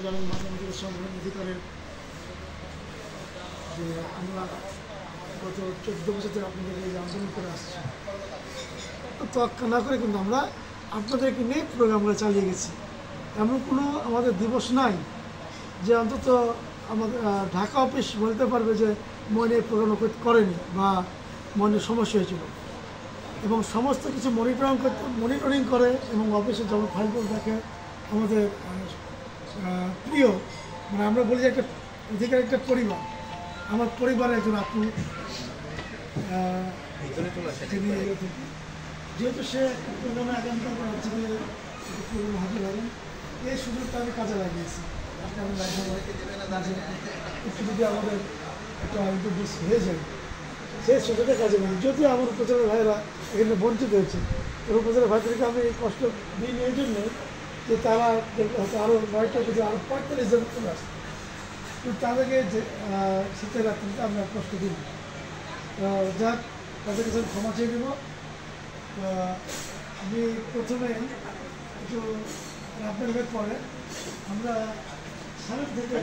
গ্রামীণ মাধ্যমিক সংগ্রহ অধিকারের যে আমরা গত 14 বছর ধরে আপনাদের এই আন্দোলন করে আসছি, তোয়াক্কা না করে কিন্তু আমরা আপনাদেরকে নিয়ে প্রোগ্রামগুলো চালিয়ে গেছি। এমন কোনো আমাদের দিবস নাই যে অন্তত আমাদের ঢাকা অফিস বলতে পারবে যে মনে প্রোগ্রাম করেনি বা মনে সমস্যা হয়েছিল, এবং সমস্ত কিছু মনিটরিং করে এবং অফিসে যখন ফাইল করে দেখে আমাদের প্রিয়, মানে আমরা বলি যে একটা অধিকার একটা পরিবার, আমার পরিবারের একজন আপু, তিনি যেহেতু সে প্রোগ্রামে আগামীকাল হচ্ছে প্রোগ্রামে হাজির হবেন, এই সুযোগটা আমি কাজে লাগিয়েছি। একটু যদি আমাদের একটা ইন্টারভিউ হয়ে যায় সেই সুযোগটা কাজে লাগে, যদিও আমার উপজেলার ভাইয়েরা এখানে বঞ্চিত হয়েছে। এবং উপজেলার ভাইদেরকে আমি এই কষ্ট দিই এই জন্য যে তারা হয়তো আরও 9টা যদি আরও 45 জন চলে আসে, কিন্তু তাদেরকে যে শীতের রাত্রিতে আমরা কষ্ট দিই। যাক, তাদের কাছে ক্ষমা চেয়ে দেব। আমি প্রথমে একটু আপনাদের পরে আমরা সামনে থেকে